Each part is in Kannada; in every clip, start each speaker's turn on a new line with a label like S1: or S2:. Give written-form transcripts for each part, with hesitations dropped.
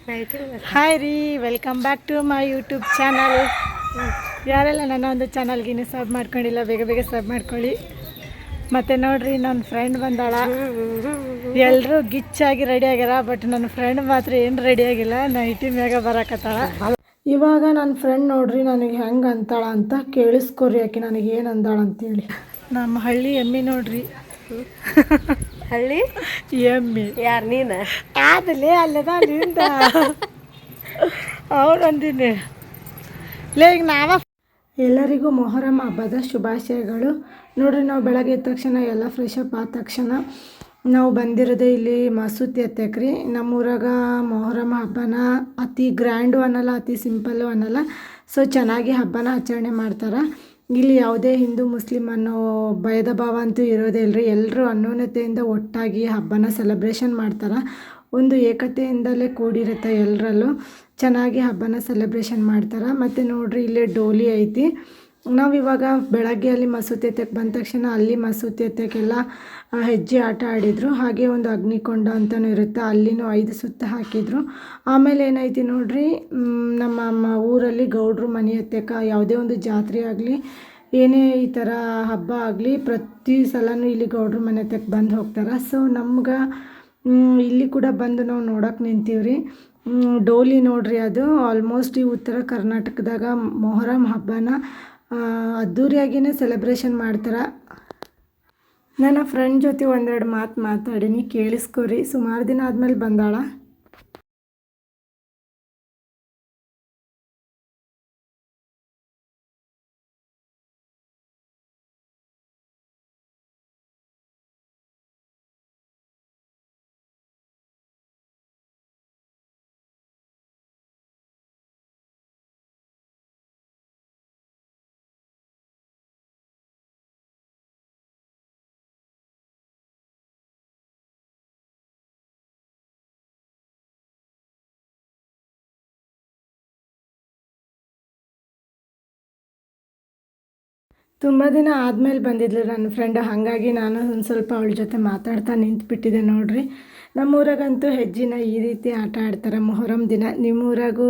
S1: ಹಾಯ್ ರೀ, welcome back to my YouTube channel. ಯಾರೆಲ್ಲ ನನ್ನ ಒಂದು ಚಾನಲ್ಗೆ ಇನ್ನೂ ಸಬ್ ಮಾಡ್ಕೊಂಡಿಲ್ಲ ಬೇಗ ಬೇಗ ಸಬ್ ಮಾಡ್ಕೊಳ್ಳಿ. ಮತ್ತು ನೋಡ್ರಿ, ನನ್ನ ಫ್ರೆಂಡ್ ಬಂದಾಳ. ಎಲ್ಲರೂ ಗಿಚ್ಚಾಗಿ ರೆಡಿ ಆಗ್ಯಾರ, ಬಟ್ ನನ್ನ ಫ್ರೆಂಡ್ ಮಾತ್ರ ಏನು ರೆಡಿ ಆಗಿಲ್ಲ, ನೈಟಿ ಮ್ಯಾಗ ಬರಕತ್ತಾಳ. ಇವಾಗ ನನ್ನ ಫ್ರೆಂಡ್ ನೋಡ್ರಿ ನನಗೆ ಹೆಂಗೆ ಅಂತಾಳ ಅಂತ ಕೇಳಿಸ್ಕೊರಿ, ಆಕೆ ನನಗೆ ಏನು ಅಂದಾಳ ಅಂತೇಳಿ. ನಮ್ಮ ಹಳ್ಳಿ ಎಮ್ಮೆ ನೋಡ್ರಿ.
S2: ಹಳ್ಳಿ
S1: ಎಮ್ಮೆ
S2: ಯಾರು ನೀನು?
S1: ಆದಲೇ ಅಲ್ಲದ ನಿಂದ ಅವ್ರು ಅಂದಿನಿ ಲೇ. ಈಗ ಎಲ್ಲರಿಗೂ ಮೊಹರಂ ಹಬ್ಬದ ಶುಭಾಶಯಗಳು. ನೋಡ್ರಿ, ನಾವು ಬೆಳಗ್ಗೆ ಎದ್ದ ತಕ್ಷಣ ಎಲ್ಲ ಫ್ರೆಶ್ ಅಪ್ ಆದ ತಕ್ಷಣ ನಾವು ಬಂದಿರೋದೇ ಇಲ್ಲಿ ಮಸೂತಿ ಹತ್ತಕ್ರಿ. ನಮ್ಮೂರಾಗ ಮೊಹರಂ ಹಬ್ಬನ ಅತಿ ಗ್ರ್ಯಾಂಡು ಅನ್ನಲ್ಲ, ಅತಿ ಸಿಂಪಲ್ಲು ಅನ್ನಲ್ಲ. ಸೊ ಚೆನ್ನಾಗಿ ಹಬ್ಬನ ಆಚರಣೆ ಮಾಡ್ತಾರೆ. ಇಲ್ಲಿ ಯಾವುದೇ ಹಿಂದೂ ಮುಸ್ಲಿಮ್ ಅನ್ನೋ ಭೇದ ಭಾವ ಅಂತೂ ಇರೋದೇ ಇಲ್ಲರಿ. ಎಲ್ಲರೂ ಅನ್ಯೋನ್ಯತೆಯಿಂದ ಒಟ್ಟಾಗಿ ಹಬ್ಬನ ಸೆಲೆಬ್ರೇಷನ್ ಮಾಡ್ತಾರೆ. ಒಂದು ಏಕತೆಯಿಂದಲೇ ಕೂಡಿರುತ್ತೆ, ಎಲ್ಲರಲ್ಲೂ ಚೆನ್ನಾಗಿ ಹಬ್ಬನ ಸೆಲೆಬ್ರೇಷನ್ ಮಾಡ್ತಾರೆ. ಮತ್ತು ನೋಡ್ರಿ, ಇಲ್ಲೇ ಡೋಲಿ ಐತಿ. ನಾವಿವಾಗ ಬೆಳಗ್ಗೆ ಅಲ್ಲಿ ಮಸೂತಿ ಹತ್ತಕ್ಕೆ ಬಂದ ತಕ್ಷಣ ಅಲ್ಲಿ ಮಸೂತಿ ಹತ್ತಕ್ಕೆಲ್ಲ ಹೆಜ್ಜೆ ಆಟ ಆಡಿದರು. ಹಾಗೆ ಒಂದು ಅಗ್ನಿಕೊಂಡ ಅಂತಲೂ ಇರುತ್ತೆ, ಅಲ್ಲಿನೂ 5 ಸುತ್ತು ಹಾಕಿದರು. ಆಮೇಲೆ ಏನೈತಿ ನೋಡ್ರಿ, ನಮ್ಮ ಊರಲ್ಲಿ ಗೌಡ್ರು ಮನೆ ಹತ್ತಕ್ಕೆ ಯಾವುದೇ ಒಂದು ಜಾತ್ರೆ ಆಗಲಿ, ಏನೇ ಈ ಥರ ಹಬ್ಬ ಆಗಲಿ, ಪ್ರತಿ ಸಲನೂ ಇಲ್ಲಿ ಗೌಡ್ರು ಮನೆ ಹತ್ತಕ್ಕೆ ಬಂದು ಹೋಗ್ತಾರೆ. ಸೊ ನಮ್ಗೆ ಇಲ್ಲಿ ಕೂಡ ಬಂದು ನಾವು ನೋಡೋಕೆ ನಿಂತೀವ್ರಿ. ಡೋಲಿ ನೋಡ್ರಿ, ಅದು ಆಲ್ಮೋಸ್ಟ್ ಈ ಉತ್ತರ ಕರ್ನಾಟಕದಾಗ ಮೊಹರಂ ಹಬ್ಬನ ಅದ್ದೂರಿಯಾಗಿಯೇ ಸೆಲೆಬ್ರೇಷನ್ ಮಾಡ್ತಾರೆ. ನನ್ನ ಫ್ರೆಂಡ್ ಜೊತೆ ಒಂದೆರಡು ಮಾತು ಮಾತಾಡೀನಿ, ಕೇಳಿಸ್ಕೊರಿ. ಸುಮಾರು ದಿನ ಆದಮೇಲೆ ಬಂದಾಳ. ತುಂಬ ದಿನ ಆದಮೇಲೆ ಬಂದಿದ್ಲು ನನ್ನ ಫ್ರೆಂಡ್, ಹಾಗಾಗಿ ನಾನು ಒಂದು ಸ್ವಲ್ಪ ಅವಳ ಜೊತೆ ಮಾತಾಡ್ತಾ ನಿಂತುಬಿಟ್ಟಿದ್ದೆ. ನೋಡಿರಿ, ನಮ್ಮೂರಾಗಂತೂ ಹೆಜ್ಜಿನ ಈ ರೀತಿ ಆಟ ಆಡ್ತಾರೆ ಮೊಹರಂ ದಿನ. ನಿಮ್ಮೂರಾಗೂ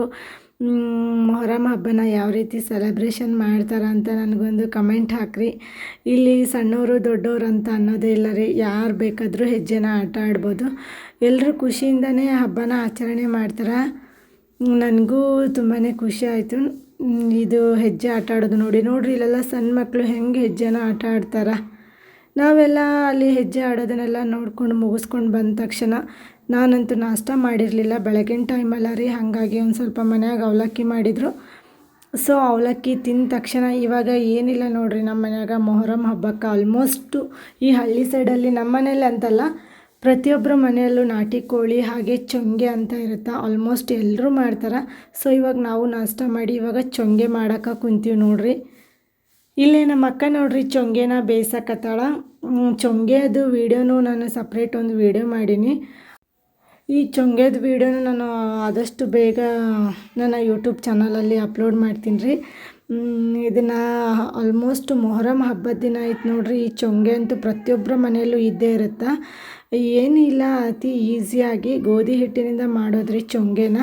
S1: ಮೊಹರಂ ಹಬ್ಬನ ಯಾವ ರೀತಿ ಸೆಲೆಬ್ರೇಷನ್ ಮಾಡ್ತಾರೆ ಅಂತ ನನಗೊಂದು ಕಮೆಂಟ್ ಹಾಕಿರಿ. ಇಲ್ಲಿ ಸಣ್ಣವರು ದೊಡ್ಡವರು ಅಂತ ಅನ್ನೋದೇ ಇಲ್ಲ ರೀ, ಯಾರು ಬೇಕಾದರೂ ಹೆಜ್ಜೆನ ಆಟ ಆಡ್ಬೋದು. ಎಲ್ಲರೂ ಖುಷಿಯಿಂದನೇ ಹಬ್ಬನ ಆಚರಣೆ ಮಾಡ್ತಾರೆ. ನನಗೂ ತುಂಬಾ ಖುಷಿ ಆಯಿತು ಇದು ಹೆಜ್ಜೆ ಆಟ ಆಡೋದು ನೋಡ್ರಿ. ಇಲ್ಲೆಲ್ಲ ಸಣ್ಣ ಮಕ್ಕಳು ಹೆಂಗೆ ಹೆಜ್ಜೆನ ಆಟ ಆಡ್ತಾರೆ. ನಾವೆಲ್ಲ ಅಲ್ಲಿ ಹೆಜ್ಜೆ ಆಡೋದನ್ನೆಲ್ಲ ನೋಡ್ಕೊಂಡು ಮುಗಿಸ್ಕೊಂಡು ಬಂದ ತಕ್ಷಣ ನಾನಂತೂ ನಾಷ್ಟ ಮಾಡಿರಲಿಲ್ಲ, ಬೆಳಗಿನ ಟೈಮಲ್ಲ ರೀ. ಹಾಗಾಗಿ ಒಂದು ಸ್ವಲ್ಪ ಮನ್ಯಾಗ ಅವಲಕ್ಕಿ ಮಾಡಿದರು. ಸೊ ಅವಲಕ್ಕಿ ತಿಂದ ತಕ್ಷಣ ಇವಾಗ ಏನಿಲ್ಲ ನೋಡ್ರಿ, ನಮ್ಮ ಮನ್ಯಾಗ ಮೊಹರಂ ಹಬ್ಬಕ್ಕೆ ಆಲ್ಮೋಸ್ಟು ಈ ಹಳ್ಳಿ ಸೈಡಲ್ಲಿ, ನಮ್ಮ ಮನೇಲಿ ಅಂತಲ್ಲ, ಪ್ರತಿಯೊಬ್ಬರ ಮನೆಯಲ್ಲೂ ನಾಟಿ ಕೋಳಿ ಹಾಗೆ ಚೊಂಗೆ ಅಂತ ಇರುತ್ತೆ. ಆಲ್ಮೋಸ್ಟ್ ಎಲ್ಲರೂ ಮಾಡ್ತಾರೆ. ಸೊ ಇವಾಗ ನಾವು ನಾಷ್ಟ ಮಾಡಿ ಇವಾಗ ಚೊಂಗೆ ಮಾಡೋಕೆ ಕುಂತೀವಿ ನೋಡ್ರಿ. ಇಲ್ಲೇ ನಮ್ಮ ಅಕ್ಕ ನೋಡ್ರಿ ಚೊಂಗೆನ ಬೇಯಿಸಕತ್ತಾಳ. ಚೊಂಗೆದು ವೀಡಿಯೋನು ನಾನು ಸಪ್ರೇಟ್ ಒಂದು ವೀಡಿಯೋ ಮಾಡೀನಿ. ಈ ಚೊಂಗೆದ ವೀಡಿಯೋನು ನಾನು ಆದಷ್ಟು ಬೇಗ ನನ್ನ ಯೂಟ್ಯೂಬ್ ಚಾನಲಲ್ಲಿ ಅಪ್ಲೋಡ್ ಮಾಡ್ತೀನಿ ರೀ. ಇದನ್ನು ಆಲ್ಮೋಸ್ಟ್ ಮೊಹರಂ ಹಬ್ಬದ ದಿನ ಆಯ್ತು ನೋಡ್ರಿ. ಈ ಚೊಂಗೆ ಅಂತೂ ಪ್ರತಿಯೊಬ್ಬರ ಮನೆಯಲ್ಲೂ ಇದ್ದೇ ಇರುತ್ತೆ. ಏನಿಲ್ಲ, ಅತಿ ಈಸಿಯಾಗಿ ಗೋಧಿ ಹಿಟ್ಟಿನಿಂದ ಮಾಡೋದ್ರಿ ಚೊಂಗೆನ.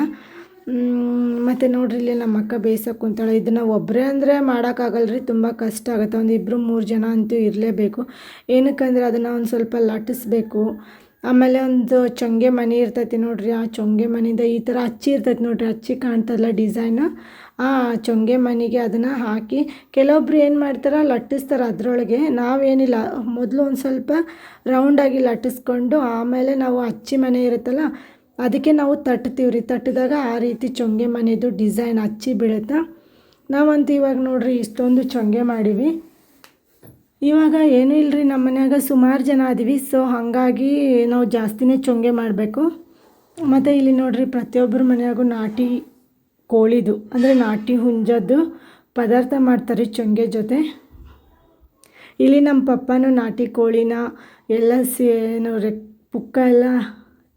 S1: ಮತ್ತು ನೋಡ್ರಿ, ಇಲ್ಲಿ ನಮ್ಮ ಅಕ್ಕ ಬೇಯಿಸೋಕೆ ಕುಂತಾಳೆ. ಇದನ್ನು ಒಬ್ಬರೇ ಅಂದರೆ ಮಾಡೋಕ್ಕಾಗಲ್ಲ ರೀ, ತುಂಬ ಕಷ್ಟ ಆಗುತ್ತೆ. ಒಂದು 2-3 ಜನ ಅಂತೂ ಇರಲೇಬೇಕು. ಏನಕ್ಕಂದ್ರೆ ಅದನ್ನು ಒಂದು ಸ್ವಲ್ಪ ಲಟ್ಟಿಸ್ಬೇಕು. ಆಮೇಲೆ ಒಂದು ಚೊಂಗೆ ಮನೆ ಇರ್ತೈತಿ ನೋಡ್ರಿ, ಆ ಚೊಂಗೆ ಮನೆಯಿಂದ ಈ ಥರ ಅಚ್ಚಿ ಇರ್ತೈತಿ ನೋಡ್ರಿ, ಅಚ್ಚಿ ಕಾಣ್ತದಲ್ಲ ಡಿಸೈನು, ಆ ಚೊಂಗೆ ಮನೆಗೆ ಅದನ್ನು ಹಾಕಿ ಕೆಲವೊಬ್ರು ಏನು ಮಾಡ್ತಾರೆ, ಲಟ್ಟಿಸ್ತಾರೆ ಅದರೊಳಗೆ. ನಾವೇನಿಲ್ಲ, ಮೊದಲು ಒಂದು ಸ್ವಲ್ಪ ರೌಂಡಾಗಿ ಲಟ್ಟಿಸ್ಕೊಂಡು ಆಮೇಲೆ ನಾವು ಅಚ್ಚಿ ಮನೆ ಇರುತ್ತಲ್ಲ ಅದಕ್ಕೆ ನಾವು ತಟ್ತೀವಿ ರೀ. ತಟ್ಟಿದಾಗ ಆ ರೀತಿ ಚೊಂಗೆ ಮನೆದು ಡಿಸೈನ್ ಅಚ್ಚಿ ಬೀಳುತ್ತೆ. ನಾವಂತೂ ಇವಾಗ ನೋಡ್ರಿ ಇಷ್ಟೊಂದು ಚೊಂಗೆ ಮಾಡೀವಿ. ಇವಾಗ ಏನೂ ಇಲ್ಲರಿ, ನಮ್ಮ ಮನ್ಯಾಗ ಸುಮಾರು ಜನ ಅದೀವಿ. ಸೊ ಹಾಗಾಗಿ ನಾವು ಜಾಸ್ತಿನೇ ಚೊಂಗೆ ಮಾಡಬೇಕು. ಮತ್ತು ಇಲ್ಲಿ ನೋಡ್ರಿ, ಪ್ರತಿಯೊಬ್ಬರ ಮನೆಯಾಗೂ ನಾಟಿ ಕೋಳಿದು ಅಂದರೆ ನಾಟಿ ಹುಂಜದ್ದು ಪದಾರ್ಥ ಮಾಡ್ತಾರೆ ಚೊಂಗೆ ಜೊತೆ. ಇಲ್ಲಿ ನಮ್ಮ ಪಪ್ಪನೂ ನಾಟಿ ಕೋಳಿನ ಎಲ್ಲ ಪುಕ್ಕ ಎಲ್ಲ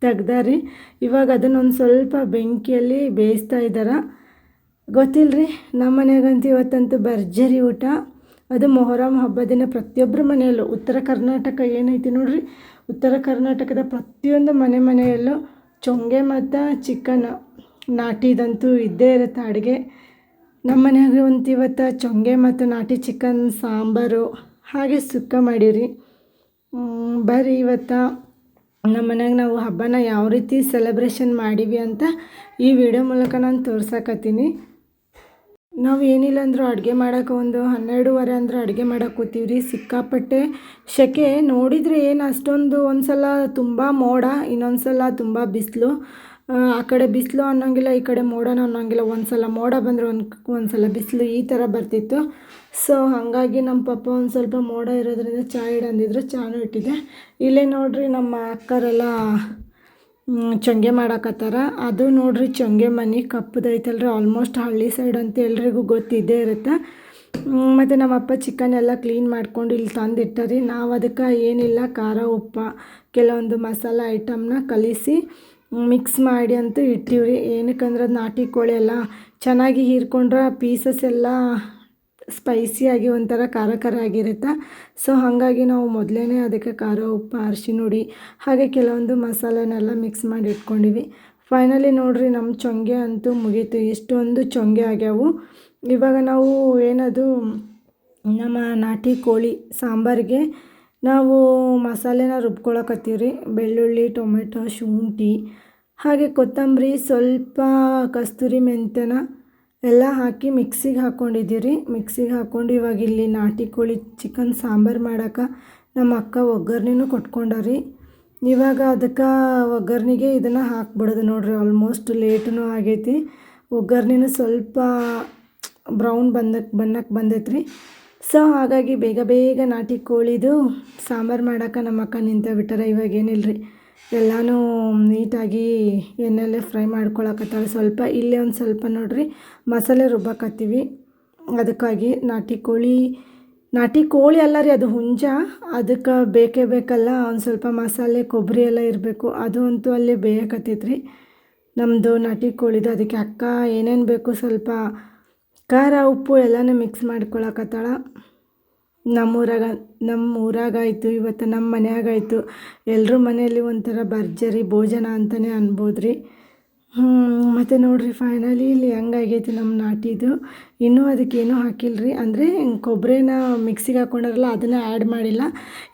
S1: ತೆಗ್ದಾರಿ. ಇವಾಗ ಅದನ್ನೊಂದು ಸ್ವಲ್ಪ ಬೆಂಕಿಯಲ್ಲಿ ಬೇಯಿಸ್ತಾ ಇದ್ದಾರೆ. ಗೊತ್ತಿಲ್ಲರಿ, ನಮ್ಮ ಮನೆಯಾಗಂತೂ ಇವತ್ತಂತೂ ಭರ್ಜರಿ ಊಟ. ಅದು ಮೊಹರಂ ಹಬ್ಬದ ದಿನ ಪ್ರತಿಯೊಬ್ಬರ ಮನೆಯಲ್ಲೂ, ಉತ್ತರ ಕರ್ನಾಟಕ ಏನೈತಿ ನೋಡ್ರಿ, ಉತ್ತರ ಕರ್ನಾಟಕದ ಪ್ರತಿಯೊಂದು ಮನೆಯಲ್ಲೂ ಚೊಂಗೆ ಮತ್ತು ಚಿಕನ್ ನಾಟಿದಂತೂ ಇದ್ದೇ ಇರುತ್ತೆ ಅಡುಗೆ. ನಮ್ಮ ಮನ್ಯಾಗ ಇವತ್ತು ಚೊಂಗೆ ಮತ್ತು ನಾಟಿ ಚಿಕನ್ ಸಾಂಬಾರು ಹಾಗೆ ಸುಕ್ಕ ಮಾಡೀವ್ರಿ. ಬರ್ರಿ ಇವತ್ತು ನಮ್ಮ ಮನ್ಯಾಗ ನಾವು ಹಬ್ಬನ ಯಾವ ರೀತಿ ಸೆಲೆಬ್ರೇಷನ್ ಮಾಡೀವಿ ಅಂತ ಈ ವಿಡಿಯೋ ಮೂಲಕ ನಾನು ತೋರ್ಸಕತ್ತೀನಿ. ನಾವು ಏನಿಲ್ಲ ಅಂದರೂ ಅಡುಗೆ ಮಾಡೋಕೆ ಒಂದು 12:30 ಅಂದ್ರೆ ಅಡುಗೆ ಮಾಡೋಕೆ ಕೂತೀವ್ರಿ. ಸಿಕ್ಕಾಪಟ್ಟೆ ಸೆಕೆ ನೋಡಿದರೆ ಏನು ಅಷ್ಟೊಂದು, ಒಂದು ಸಲ ತುಂಬ ಮೋಡ, ಇನ್ನೊಂದು ಸಲ ತುಂಬ ಬಿಸಿಲು. ಆ ಕಡೆ ಬಿಸಿಲು ಅನ್ನೋಂಗಿಲ್ಲ, ಈ ಕಡೆ ಮೋಡನೂ ಅನ್ನೋಂಗಿಲ್ಲ. ಒಂದು ಸಲ ಮೋಡ ಬಂದರೆ ಒಂದು ಸಲ ಬಿಸಿಲು, ಈ ಥರ ಬರ್ತಿತ್ತು. ಸೊ ಹಾಗಾಗಿ ನಮ್ಮ ಪಪ್ಪ ಒಂದು ಸ್ವಲ್ಪ ಮೋಡ ಇರೋದ್ರಿಂದ ಚಹಾ ಇಡಂದಿದ್ರು, ಚಾನೂ ಇಟ್ಟಿದ್ದೆ. ಇಲ್ಲೇ ನೋಡಿರಿ ನಮ್ಮ ಅಕ್ಕರೆಲ್ಲ ಚೊಂಗೆ ಮಾಡಾಕತ್ತಾರ. ಅದು ನೋಡ್ರಿ ಚೊಂಗೆ ಮನೆ ಕಪ್ಪದೈತಲ್ರಿ, ಆಲ್ಮೋಸ್ಟ್ ಹಳ್ಳಿ ಸೈಡ್ ಅಂತ ಎಲ್ರಿಗೂ ಗೊತ್ತಿದ್ದೇ ಇರುತ್ತೆ. ಮತ್ತು ನಮ್ಮಪ್ಪ ಚಿಕನ್ ಎಲ್ಲ ಕ್ಲೀನ್ ಮಾಡ್ಕೊಂಡು ಇಲ್ಲಿ ತಂದಿಟ್ಟರಿ. ನಾವು ಅದಕ್ಕೆ ಏನಿಲ್ಲ, ಖಾರ ಉಪ್ಪು ಕೆಲವೊಂದು ಮಸಾಲೆ ಐಟಮ್ನ ಕಲಿಸಿ ಮಿಕ್ಸ್ ಮಾಡಿ ಅಂತೂ ಇಟ್ಟಿವ್ರಿ. ಏನಕ್ಕಂದ್ರೆ ಅದು ನಾಟಿ ಕೋಳಿ ಎಲ್ಲ ಚೆನ್ನಾಗಿ ಹೀರ್ಕೊಂಡ್ರೆ ಪೀಸಸ್ ಎಲ್ಲ ಸ್ಪೈಸಿಯಾಗಿ ಒಂಥರ ಖಾರ ಖಾರ ಆಗಿರುತ್ತೆ. ಸೊ ಹಾಗಾಗಿ ನಾವು ಮೊದಲೇ ಅದಕ್ಕೆ ಖಾರ ಉಪ್ಪು ಅರಿಶಿನ ಹುಡಿ ಹಾಗೆ ಕೆಲವೊಂದು ಮಸಾಲೆನೆಲ್ಲ ಮಿಕ್ಸ್ ಮಾಡಿ ಇಟ್ಕೊಂಡಿವಿ. ಫೈನಲಿ ನೋಡಿರಿ ನಮ್ಮ ಚೊಂಗೆ ಅಂತೂ ಮುಗೀತು. ಇಷ್ಟೊಂದು ಚೊಂಗೆ ಆಗ್ಯಾವು. ಇವಾಗ ನಾವು ಏನದು ನಮ್ಮ ನಾಟಿ ಕೋಳಿ ಸಾಂಬಾರಿಗೆ ನಾವು ಮಸಾಲೆನ ರುಬ್ಕೊಳಕತ್ತೀವ್ರಿ. ಬೆಳ್ಳುಳ್ಳಿ, ಟೊಮೆಟೊ, ಶುಂಠಿ ಹಾಗೆ ಕೊತ್ತಂಬರಿ, ಸ್ವಲ್ಪ ಕಸ್ತೂರಿ ಮೆಂತ್ಯನ ಎಲ್ಲ ಹಾಕಿ ಮಿಕ್ಸಿಗೆ ಹಾಕ್ಕೊಂಡಿದ್ದೀರಿ. ಮಿಕ್ಸಿಗೆ ಹಾಕ್ಕೊಂಡು ಇವಾಗ ಇಲ್ಲಿ ನಾಟಿ ಕೋಳಿ ಚಿಕನ್ ಸಾಂಬಾರು ಮಾಡೋಕೆ ನಮ್ಮ ಅಕ್ಕ ಒಗ್ಗರಣೆನೂ ಕೊಟ್ಕೊಂಡಾರಿ. ಇವಾಗ ಅದಕ್ಕೆ ಒಗ್ಗರಣೆಗೆ ಇದನ್ನು ಹಾಕ್ಬಿಡೋದು ನೋಡಿರಿ. ಆಲ್ಮೋಸ್ಟ್ ಲೇಟೂ ಆಗೈತಿ. ಒಗ್ಗರಣೆನೂ ಸ್ವಲ್ಪ ಬ್ರೌನ್ ಬನ್ನಕ್ಕೆ ಬಂದೈತ್ರಿ. ಸೊ ಹಾಗಾಗಿ ಬೇಗ ಬೇಗ ನಾಟಿ ಕೋಳಿದು ಸಾಂಬಾರು ಮಾಡೋಕೆ ನಮ್ಮ ಅಕ್ಕ ನಿಂತ ಬಿಟ್ಟಾರ. ಇವಾಗ ಏನಿಲ್ಲರಿ, ಎಲ್ಲನೂ ನೀಟಾಗಿ ಎಣ್ಣೆಲ್ಲೇ ಫ್ರೈ ಮಾಡ್ಕೊಳಕತ್ತಾಳೆ. ಸ್ವಲ್ಪ ಇಲ್ಲೇ ಒಂದು ಸ್ವಲ್ಪ ನೋಡಿರಿ ಮಸಾಲೆ ರುಬ್ಬಕತ್ತೀವಿ. ಅದಕ್ಕಾಗಿ ನಾಟಿ ಕೋಳಿ ಅಲ್ಲ ರೀ, ಅದು ಹುಂಜ. ಅದಕ್ಕೆ ಬೇಕೇ ಬೇಕಲ್ಲ ಒಂದು ಸ್ವಲ್ಪ ಮಸಾಲೆ, ಕೊಬ್ಬರಿ ಎಲ್ಲ ಇರಬೇಕು. ಅದು ಅಂತೂ ಅಲ್ಲಿ ಬೇಯಕತ್ತೈತ್ರಿ ನಮ್ಮದು ನಾಟಿ ಕೋಳಿದು. ಅದಕ್ಕೆ ಅಕ್ಕ ಏನೇನು ಬೇಕು ಸ್ವಲ್ಪ ಖಾರ ಉಪ್ಪು ಎಲ್ಲನೂ ಮಿಕ್ಸ್ ಮಾಡ್ಕೊಳಕತ್ತಾಳ. ನಮ್ಮ ಊರಾಗಾಯಿತು, ಇವತ್ತು ನಮ್ಮ ಮನ್ಯಾಗಾಯಿತು, ಎಲ್ಲರೂ ಮನೆಯಲ್ಲಿ ಒಂಥರ ಭರ್ಜರಿ ಭೋಜನ ಅಂತಲೇ ಅನ್ಬೋದು ರೀ. ಮತ್ತು ನೋಡಿರಿ ಫೈನಲಿ ಇಲ್ಲಿ ಹೆಂಗಾಗೈತಿ ನಮ್ಮ ನಾಟಿದು. ಇನ್ನೂ ಅದಕ್ಕೇನೂ ಹಾಕಿಲ್ಲರಿ, ಅಂದರೆ ಕೊಬ್ಬರಿನ ಮಿಕ್ಸಿಗೆ ಹಾಕ್ಕೊಂಡಾರಲ್ಲ ಅದನ್ನು ಆ್ಯಡ್ ಮಾಡಿಲ್ಲ.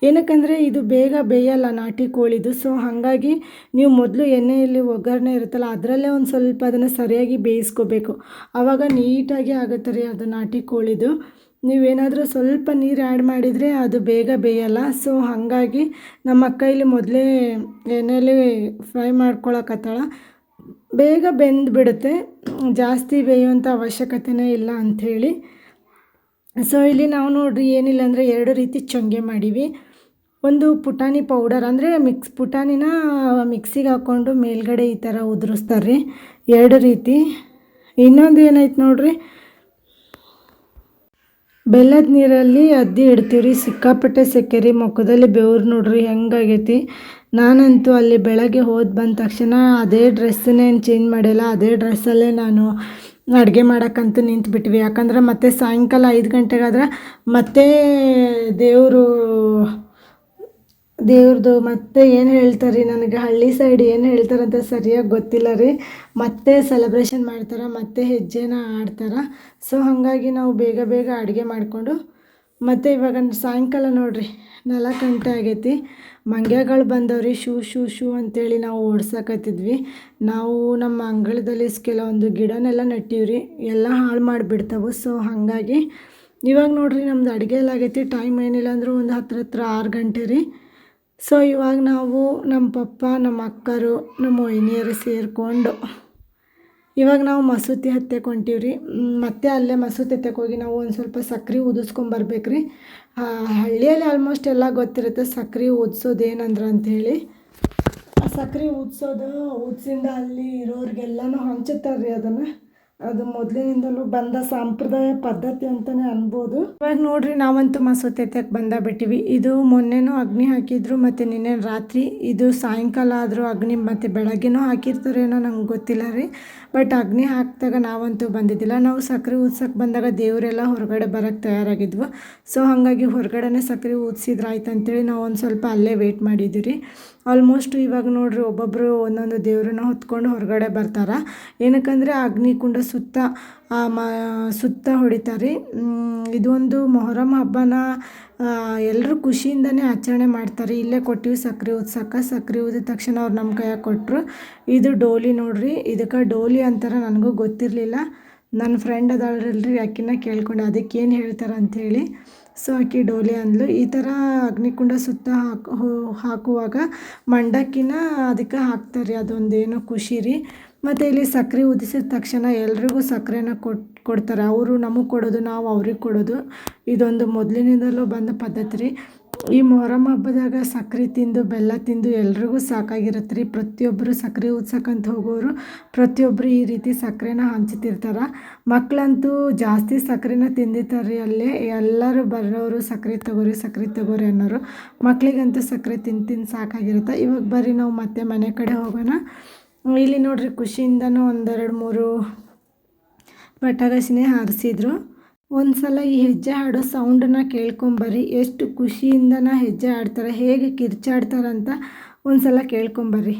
S1: ಏನಕ್ಕಂದರೆ ಇದು ಬೇಗ ಬೇಯಲ್ಲ ನಾಟಿ ಕೋಳಿದು. ಸೊ ಹಾಗಾಗಿ ನೀವು ಮೊದಲು ಎಣ್ಣೆಯಲ್ಲಿ ಒಗ್ಗರಣೆ ಇರುತ್ತಲ್ಲ ಅದರಲ್ಲೇ ಒಂದು ಸ್ವಲ್ಪ ಅದನ್ನು ಸರಿಯಾಗಿ ಬೇಯಿಸ್ಕೋಬೇಕು. ಆವಾಗ ನೀಟಾಗಿ ಆಗುತ್ತೆ ರೀ ಅದು ನಾಟಿ ಕೋಳಿದು. ನೀವೇನಾದರೂ ಸ್ವಲ್ಪ ನೀರು ಆ್ಯಡ್ ಮಾಡಿದರೆ ಅದು ಬೇಗ ಬೇಯಲ್ಲ. ಸೊ ಹಾಗಾಗಿ ನಮ್ಮ ಅಕ್ಕ ಇಲ್ಲಿ ಮೊದಲೇ ಎಣ್ಣೆಯಲ್ಲಿ ಫ್ರೈ ಮಾಡ್ಕೊಳಕತ್ತಾಳ. ಬೇಗ ಬೆಂದುಬಿಡುತ್ತೆ, ಜಾಸ್ತಿ ಬೇಯುವಂಥ ಅವಶ್ಯಕತೆಯೇ ಇಲ್ಲ ಅಂಥೇಳಿ. ಸೊ ಇಲ್ಲಿ ನಾವು ನೋಡಿರಿ ಏನಿಲ್ಲ ಅಂದರೆ 2 ರೀತಿ ಚೊಂಗೆ ಮಾಡೀವಿ. ಒಂದು ಪುಟಾಣಿ ಪೌಡರ್, ಅಂದರೆ ಪುಟಾಣಿನ ಮಿಕ್ಸಿಗೆ ಹಾಕ್ಕೊಂಡು ಮೇಲ್ಗಡೆ ಈ ಥರ ಉದುರಿಸ್ತಾರೆ ರೀ, 2 ರೀತಿ. ಇನ್ನೊಂದು ಏನೈತೆ ನೋಡಿರಿ, ಬೆಲ್ಲದ ನೀರಲ್ಲಿ ಅದ್ದಿ ಇಡ್ತೀವ್ರಿ. ಸಿಕ್ಕಾಪಟ್ಟೆ ಸೆಕೆ ರೀ, ಮುಖದಲ್ಲಿ ಬೆವರು ನೋಡ್ರಿ ಹೆಂಗಾಗೈತಿ. ನಾನಂತೂ ಅಲ್ಲಿ ಬೆಳಗ್ಗೆ ಬಂದ ತಕ್ಷಣ ಅದೇ ಡ್ರೆಸ್ಸನ್ನೇನು ಚೇಂಜ್ ಮಾಡಿಲ್ಲ, ಅದೇ ಡ್ರೆಸ್ಸಲ್ಲೇ ನಾನು ಅಡುಗೆ ಮಾಡೋಕ್ಕಂತೂ ನಿಂತುಬಿಟ್ವಿ. ಯಾಕಂದ್ರೆ ಮತ್ತೆ ಸಾಯಂಕಾಲ 5 ಗಂಟೆಗಾದ್ರೆ ಮತ್ತೆ ದೇವ್ರದ್ದು ಮತ್ತೆ ಏನು ಹೇಳ್ತಾರೆ ರೀ, ನನಗೆ ಹಳ್ಳಿ ಸೈಡ್ ಏನು ಹೇಳ್ತಾರಂತ ಸರಿಯಾಗಿ ಗೊತ್ತಿಲ್ಲ ರೀ. ಮತ್ತೆ ಸೆಲೆಬ್ರೇಷನ್ ಮಾಡ್ತಾರೆ, ಮತ್ತೆ ಹೆಜ್ಜೆನ ಆಡ್ತಾರೆ. ಸೊ ಹಾಗಾಗಿ ನಾವು ಬೇಗ ಬೇಗ ಅಡುಗೆ ಮಾಡಿಕೊಂಡು ಮತ್ತು ಇವಾಗ ಸಾಯಂಕಾಲ ನೋಡಿರಿ 4 ಗಂಟೆ ಆಗೈತಿ. ಮಂಗ್ಯಗಳು ಬಂದವ್ರಿ, ಶೂ ಅಂತೇಳಿ ನಾವು ಓಡ್ಸಕತ್ತಿದ್ವಿ. ನಾವು ನಮ್ಮ ಅಂಗಳದಲ್ಲಿ ಕೆಲವೊಂದು ಗಿಡನೆಲ್ಲ ನೆಟ್ಟಿವ್ರಿ, ಎಲ್ಲ ಹಾಳು ಮಾಡಿಬಿಡ್ತಾವೆ. ಸೊ ಹಾಗಾಗಿ ಇವಾಗ ನೋಡಿರಿ ನಮ್ದು ಅಡುಗೆ ಎಲ್ಲ ಆಗೈತಿ. ಟೈಮ್ ಏನಿಲ್ಲ ಅಂದರೂ ಒಂದು ಹತ್ರ 6 ಗಂಟೆ ರೀ. ಸೊ ಇವಾಗ ನಾವು ನಮ್ಮ ಪಪ್ಪ, ನಮ್ಮ ಅಕ್ಕರು, ನಮ್ಮ ವೈನಿಯರು ಸೇರಿಕೊಂಡು ಇವಾಗ ನಾವು ಮಸೂತಿ ಹತ್ತಕ್ಕೆ ಹೊಂಟೀವ್ರಿ. ಮತ್ತೆ ಅಲ್ಲೇ ಮಸೂತಿ ಹತ್ತಕ್ಕೆ ಹೋಗಿ ನಾವು ಒಂದು ಸ್ವಲ್ಪ ಸಕ್ರೆ ಊದಿಸ್ಕೊಂಬರ್ಬೇಕು ರೀ. ಹಳ್ಳಿಯಲ್ಲಿ ಆಲ್ಮೋಸ್ಟ್ ಎಲ್ಲ ಗೊತ್ತಿರುತ್ತೆ ಸಕ್ರೆ ಊದಿಸೋದು ಏನಂದ್ರೆ ಅಂಥೇಳಿ. ಆ ಸಕ್ರೆ ಊದಿಸಿಂದ ಅಲ್ಲಿ ಇರೋರಿಗೆಲ್ಲನೂ ಹಂಚುತ್ತಾರೆ ರೀ ಅದನ್ನು. ಅದು ಮೊದಲಿನಿಂದಲೂ ಬಂದ ಸಂಪ್ರದಾಯ ಪದ್ಧತಿ ಅಂತಲೇ ಅನ್ಬೋದು. ಇವಾಗ ನೋಡ್ರಿ ನಾವಂತೂ ಮಸೂತಿ ಎತ್ತಕ್ಕೆ ಬಿಟ್ಟಿವಿ. ಇದು ಮೊನ್ನೆನೂ ಅಗ್ನಿ ಹಾಕಿದ್ರು ಮತ್ತು ನಿನ್ನೆ ರಾತ್ರಿ, ಇದು ಸಾಯಂಕಾಲ ಆದರೂ ಅಗ್ನಿ ಮತ್ತು ಬೆಳಗ್ಗೆನೂ ಹಾಕಿರ್ತಾರೇನೋ ನಂಗೆ ಗೊತ್ತಿಲ್ಲ ರೀ. ಬಟ್ ಅಗ್ನಿ ಹಾಕಿದಾಗ ನಾವಂತೂ ಬಂದಿದ್ದಿಲ್ಲ. ನಾವು ಸಕ್ಕರೆ ಊದ್ಸಕ್ಕೆ ಬಂದಾಗ ದೇವರೆಲ್ಲ ಹೊರಗಡೆ ಬರೋಕ್ಕೆ ತಯಾರಾಗಿದ್ವು. ಸೊ ಹಾಗಾಗಿ ಹೊರಗಡೆನೇ ಸಕ್ಕರೆ ಊದಿಸಿದ್ರೆ ಆಯ್ತು ಅಂತೇಳಿ ನಾವು ಒಂದು ಸ್ವಲ್ಪ ಅಲ್ಲೇ ವೆಯ್ಟ್ ಮಾಡಿದ್ವಿ ರೀ. ಆಲ್ಮೋಸ್ಟ್ ಇವಾಗ ನೋಡ್ರಿ ಒಬ್ಬೊಬ್ಬರು ಒಂದೊಂದು ದೇವ್ರನ್ನ ಹೊತ್ಕೊಂಡು ಹೊರಗಡೆ ಬರ್ತಾರೆ. ಏನಕ್ಕಂದರೆ ಅಗ್ನಿಕುಂಡ ಸುತ್ತ ಹೊಡಿತಾರೆ. ಇದೊಂದು ಮೊಹರಂ ಹಬ್ಬನ ಎಲ್ಲರೂ ಖುಷಿಯಿಂದನೇ ಆಚರಣೆ ಮಾಡ್ತಾರೆ. ಇಲ್ಲೇ ಕೊಟ್ಟಿವಿ ಸಕ್ಕರೆ ಊದ್ಸಕ್ಕೆ. ಸಕ್ಕರೆ ಊದಿದ ತಕ್ಷಣ ಅವ್ರು ನಮ್ಮ ಕೈಯಾಗ ಕೊಟ್ಟರು. ಇದು ಡೋಲಿ ನೋಡ್ರಿ, ಇದಕ್ಕೆ ಡೋಲಿ ಅಂತಾರೆ, ನನಗೂ ಗೊತ್ತಿರಲಿಲ್ಲ. ನನ್ನ ಫ್ರೆಂಡ್ ಅದಾಳ್ರಲ್ರಿ, ಆಕಿನ ಕೇಳ್ಕೊಂಡೆ ಅದಕ್ಕೇನು ಹೇಳ್ತಾರೆ ಅಂಥೇಳಿ. ಸೊ ಆಕಿ ಡೋಲಿ ಅಂದ್ಲು. ಈ ಥರ ಅಗ್ನಿಕುಂಡ ಸುತ್ತ ಹಾಕುವಾಗ ಮಂಡಕ್ಕಿನ ಅದಕ್ಕೆ ಹಾಕ್ತಾರೆ, ಅದೊಂದೇನೋ ಖುಷಿ ರೀ. ಮತ್ತು ಇಲ್ಲಿ ಸಕ್ಕರೆ ಉದಿಸಿದ ತಕ್ಷಣ ಎಲ್ರಿಗೂ ಸಕ್ಕರೆನ ಕೊಡ್ತಾರೆ. ಅವರು ನಮಗೆ ಕೊಡೋದು, ನಾವು ಅವ್ರಿಗೆ ಕೊಡೋದು. ಇದೊಂದು ಮೊದಲಿನಿಂದಲೂ ಬಂದ ಪದ್ಧತಿ ರೀ. ಈ ಮೊಹರಂ ಹಬ್ಬದಾಗ ಸಕ್ಕರೆ ತಿಂದು ಬೆಲ್ಲ ತಿಂದು ಎಲ್ರಿಗೂ ಸಾಕಾಗಿರುತ್ತೆ ರೀ. ಪ್ರತಿಯೊಬ್ಬರು ಸಕ್ಕರೆ ಊದ್ಸಕ್ಕಂತ ಹೋಗೋರು ಪ್ರತಿಯೊಬ್ಬರು ಈ ರೀತಿ ಸಕ್ಕರೆನ ಹಂಚ್ತಿರ್ತಾರೆ. ಮಕ್ಕಳಂತೂ ಜಾಸ್ತಿ ಸಕ್ಕರೆನ ತಿಂದಿರ್ತಾರೆ ರೀ. ಅಲ್ಲೇ ಎಲ್ಲರೂ ಬರೋರು ಸಕ್ಕರೆ ತಗೋರಿ ಅನ್ನೋರು. ಮಕ್ಕಳಿಗಂತೂ ಸಕ್ಕರೆ ತಿಂದು ಸಾಕಾಗಿರುತ್ತೆ. ಇವಾಗ ಬರ್ರಿ ನಾವು ಮತ್ತೆ ಮನೆ ಕಡೆ ಹೋಗೋಣ. ಇಲ್ಲಿ ನೋಡ್ರಿ ಖುಷಿಯಿಂದನೂ 1-2-3 ಪಟಾಕಸಿನೇ ಹಾರಿಸಿದ್ರು. ಒಂದು ಸಲ ಈ ಹೆಜ್ಜೆ ಹಾಡೋ ಸೌಂಡನ್ನ ಕೇಳ್ಕೊಂಬರ್ರಿ. ಎಷ್ಟು ಖುಷಿಯಿಂದನ ಹೆಜ್ಜೆ ಆಡ್ತಾರೆ, ಹೇಗೆ ಕಿರ್ಚಾಡ್ತಾರಂತ ಒಂದು ಸಲ ಕೇಳ್ಕೊಂಬರ್ರಿ.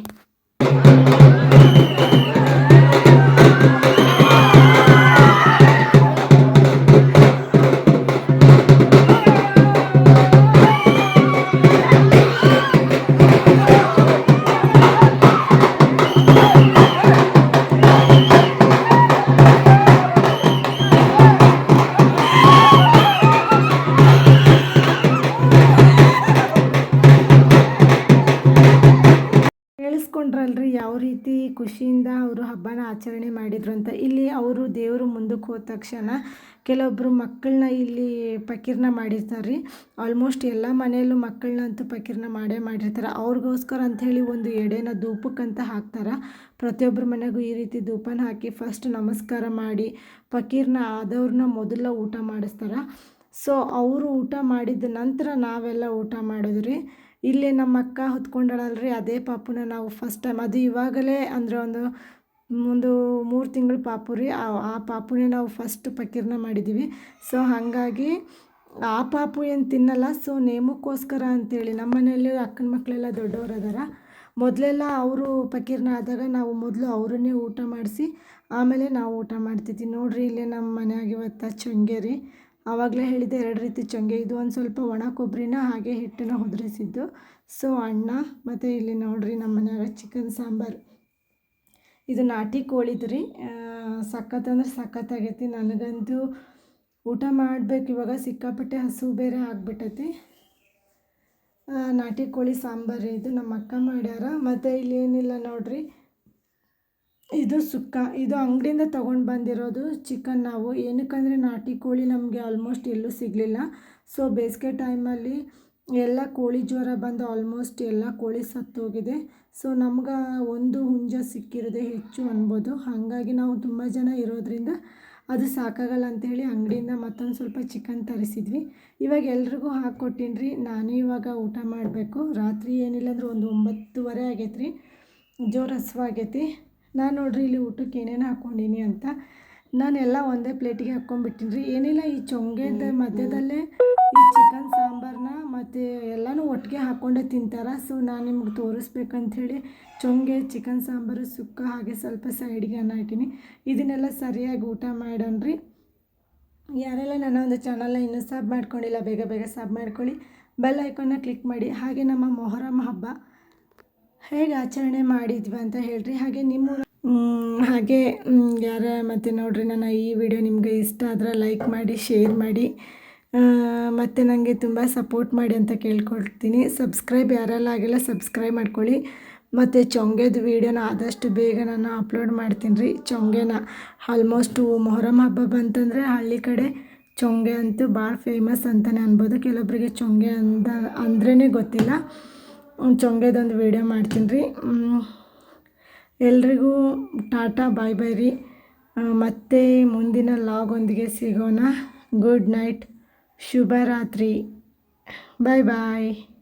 S1: ಕೇಳಿಸ್ಕೊಂಡ್ರಲ್ರಿ ಯಾವ ರೀತಿ ಖುಷಿಯಿಂದ ಅವರು ಹಬ್ಬನ ಆಚರಣೆ ಮಾಡಿದ್ರು ಅಂತ. ಇಲ್ಲಿ ಅವರು ದೇವರು ಮುಂದಕ್ಕೆ ಹೋದ ತಕ್ಷಣ ಕೆಲವೊಬ್ಬರು ಮಕ್ಕಳನ್ನ ಇಲ್ಲಿ ಪಕೀರ್ನ ಮಾಡಿರ್ತಾರೆ ರೀ. ಆಲ್ಮೋಸ್ಟ್ ಎಲ್ಲ ಮನೆಯಲ್ಲೂ ಮಕ್ಕಳನ್ನಂತೂ ಪಕೀರ್ನ ಮಾಡಿರ್ತಾರೆ. ಅವ್ರಿಗೋಸ್ಕರ ಅಂಥೇಳಿ ಒಂದು ಎಡೆನ ಧೂಪಕ್ಕಂತ ಹಾಕ್ತಾರೆ. ಪ್ರತಿಯೊಬ್ಬರ ಮನೆಗೂ ಈ ರೀತಿ ಧೂಪನ ಹಾಕಿ ಫಸ್ಟ್ ನಮಸ್ಕಾರ ಮಾಡಿ ಪಕೀರ್ನ ಆದವ್ರನ್ನ ಮೊದಲ ಊಟ ಮಾಡಿಸ್ತಾರೆ. ಸೊ ಅವರು ಊಟ ಮಾಡಿದ ನಂತರ ನಾವೆಲ್ಲ ಊಟ ಮಾಡಿದ್ರಿ. ಇಲ್ಲಿ ನಮ್ಮ ಅಕ್ಕ ಹೊತ್ಕೊಂಡಳಲ್ರಿ, ಅದೇ ಪಾಪುನ ನಾವು ಫಸ್ಟ್ ಟೈಮ್, ಅದು ಇವಾಗಲೇ ಅಂದರೆ ಒಂದು 3 ತಿಂಗಳು ಪಾಪು ರೀ. ಆ ಪಾಪುನೇ ನಾವು ಫಸ್ಟ್ ಪಕೀರ್ನ ಮಾಡಿದ್ದೀವಿ. ಸೊ ಹಾಗಾಗಿ ಆ ಪಾಪು ಏನು ತಿನ್ನಲ್ಲ. ಸೊ ನೇಮಕ್ಕೋಸ್ಕರ ಅಂಥೇಳಿ ನಮ್ಮ ಮನೆಯಲ್ಲಿ ಅಕ್ಕನ ಮಕ್ಕಳೆಲ್ಲ ದೊಡ್ಡವರು ಅದಾರ. ಮೊದಲೆಲ್ಲ ಅವರು ಪಕೀರ್ನ ಆದಾಗ ನಾವು ಮೊದಲು ಅವರನ್ನೇ ಊಟ ಮಾಡಿಸಿ ಆಮೇಲೆ ನಾವು ಊಟ ಮಾಡ್ತಿದ್ವಿ. ನೋಡಿರಿ ಇಲ್ಲೇ ನಮ್ಮ ಮನೆಯಾಗ ಇವತ್ತು ಚೊಂಗೆ ರೀ. ಆವಾಗಲೇ ಹೇಳಿದ್ದೆ 2 ರೀತಿ ಚೊಂಗೆ. ಇದು ಒಂದು ಸ್ವಲ್ಪ ಒಣ ಕೊಬ್ಬರಿನ ಹಾಗೆ ಹಿಟ್ಟನ್ನು ಉದುರಿಸಿದ್ದು. ಸೊ ಅನ್ನ ಮತ್ತು ಇಲ್ಲಿ ನೋಡಿರಿ ನಮ್ಮ ಮನೆಯಾಗ ಚಿಕನ್ ಸಾಂಬಾರು. ಇದು ನಾಟಿ ಕೋಳಿದು ರೀ. ಸಖತ್ತಂದ್ರೆ ಸಖತ್ತಾಗೈತಿ. ನನಗಂತೂ ಊಟ ಮಾಡಬೇಕು ಇವಾಗ, ಸಿಕ್ಕಾಪಟ್ಟೆ ಹಸು ಬೇರೆ ಆಗಿಬಿಟ್ಟೈತಿ. ನಾಟಿ ಕೋಳಿ ಸಾಂಬಾರು ಇದು ನಮ್ಮ ಅಕ್ಕ ಮಾಡ್ಯಾರ. ಮತ್ತು ಇಲ್ಲಿ ಏನಿಲ್ಲ ನೋಡಿರಿ, ಇದು ಸುಕ್ಕ. ಇದು ಅಂಗಡಿಯಿಂದ ತೊಗೊಂಡು ಬಂದಿರೋದು ಚಿಕನ್. ನಾವು ಏನಕ್ಕಂದರೆ ನಾಟಿ ಕೋಳಿ ನಮಗೆ ಆಲ್ಮೋಸ್ಟ್ ಎಲ್ಲೂ ಸಿಗಲಿಲ್ಲ. ಸೊ ಬೇಸಿಗೆ ಟೈಮಲ್ಲಿ ಎಲ್ಲ ಕೋಳಿ ಜ್ವರ ಬಂದು ಆಲ್ಮೋಸ್ಟ್ ಎಲ್ಲ ಕೋಳಿ ಸತ್ತೋಗಿದೆ. ಸೊ ನಮ್ಗೆ ಒಂದು ಹುಂಜ ಸಿಕ್ಕಿರೋದೆ ಹೆಚ್ಚು ಅನ್ಬೋದು. ಹಾಗಾಗಿ ನಾವು ತುಂಬ ಜನ ಇರೋದ್ರಿಂದ ಅದು ಸಾಕಾಗಲ್ಲ ಅಂಥೇಳಿ ಅಂಗಡಿಯಿಂದ ಮತ್ತೊಂದು ಸ್ವಲ್ಪ ಚಿಕನ್ ತರಿಸಿದ್ವಿ. ಇವಾಗ ಎಲ್ರಿಗೂ ಹಾಕ್ಕೊಟ್ಟಿನಿ ರೀ. ನಾನು ಇವಾಗ ಊಟ ಮಾಡಬೇಕು. ರಾತ್ರಿ ಏನಿಲ್ಲ ಅಂದ್ರೆ ಒಂದು 9:30 ಆಗೈತೆ ರೀ. ಜೋರು ಹಸಿವಾಗೈತಿ. ನಾನು ನೋಡ್ರಿ ಇಲ್ಲಿ ಊಟಕ್ಕೆ ಏನೇನು ಹಾಕ್ಕೊಂಡೀನಿ ಅಂತ ನಾನೆಲ್ಲ ಒಂದೇ ಪ್ಲೇಟಿಗೆ ಹಾಕ್ಕೊಂಡ್ಬಿಟ್ಟಿನಿ ರೀ. ಏನಿಲ್ಲ, ಈ ಚೊಂಗೆದ ಮಧ್ಯದಲ್ಲೇ ಈ ಚಿಕನ್ ಸಾಂಬಾರನ್ನ ಮತ್ತು ಎಲ್ಲನೂ ಒಟ್ಟಿಗೆ ಹಾಕ್ಕೊಂಡೇ ತಿಂತಾರೆ. ಸೊ ನಾನು ನಿಮ್ಗೆ ತೋರಿಸ್ಬೇಕಂಥೇಳಿ ಚೊಂಗೆ, ಚಿಕನ್ ಸಾಂಬಾರು, ಸುಕ್ಕ ಹಾಗೆ ಸ್ವಲ್ಪ ಸೈಡ್ಗೆ ಅನ್ನ ಇಟ್ಟೀನಿ. ಇದನ್ನೆಲ್ಲ ಸರಿಯಾಗಿ ಊಟ ಮಾಡೋಣ್ರಿ. ಯಾರೆಲ್ಲ ನನ್ನ ಒಂದು ಚಾನಲ್ನ ಇನ್ನೂ ಸಬ್ ಮಾಡ್ಕೊಂಡಿಲ್ಲ ಬೇಗ ಸಬ್ ಮಾಡ್ಕೊಳ್ಳಿ. ಬೆಲ್ ಐಕಾನ್ನ ಕ್ಲಿಕ್ ಮಾಡಿ. ಹಾಗೆ ನಮ್ಮ ಮೊಹರಂ ಹಬ್ಬ ಹೇಗೆ ಆಚರಣೆ ಮಾಡಿದ್ವಿ ಅಂತ ಹೇಳ್ರಿ. ಹಾಗೆ ನಿಮ್ಮ ಹಾಗೆ ಮತ್ತು ನೋಡಿರಿ ನನ್ನ ಈ ವಿಡಿಯೋ ನಿಮಗೆ ಇಷ್ಟ ಆದರೆ ಲೈಕ್ ಮಾಡಿ, ಶೇರ್ ಮಾಡಿ, ಮತ್ತು ನನಗೆ ತುಂಬ ಸಪೋರ್ಟ್ ಮಾಡಿ ಅಂತ ಕೇಳ್ಕೊಳ್ತೀನಿ. ಸಬ್ಸ್ಕ್ರೈಬ್ ಯಾರೆಲ್ಲ ಆಗಿಲ್ಲ ಸಬ್ಸ್ಕ್ರೈಬ್ ಮಾಡ್ಕೊಳ್ಳಿ. ಮತ್ತು ಚೊಂಗೆದು ವೀಡಿಯೋನ ಆದಷ್ಟು ಬೇಗ ನಾನು ಅಪ್ಲೋಡ್ ಮಾಡ್ತೀನಿ ರೀ. ಚೊಂಗೆನ ಆಲ್ಮೋಸ್ಟು ಮೊಹರಂ ಹಬ್ಬ ಬಂತಂದರೆ ಹಳ್ಳಿ ಕಡೆ ಚೊಂಗೆ ಅಂತೂ ಭಾಳ ಫೇಮಸ್ ಅಂತಲೇ ಅನ್ಬೋದು. ಕೆಲವೊಬ್ಬರಿಗೆ ಚೊಂಗೆ ಅಂದ್ರೇ ಗೊತ್ತಿಲ್ಲ. ಚೊಂಗೆದೊಂದು ವೀಡಿಯೋ ಮಾಡ್ತೀನಿ ರೀ. ಎಲ್ರಿಗೂ ಟಾಟಾ, ಬಾಯ್ ಬಾಯ್ ರೀ. ಮತ್ತೆ ಮುಂದಿನ ಲಾಗೊಂದಿಗೆ ಸಿಗೋಣ. ಗುಡ್ ನೈಟ್, ಶುಭರಾತ್ರಿ, ಬಾಯ್ ಬಾಯ್.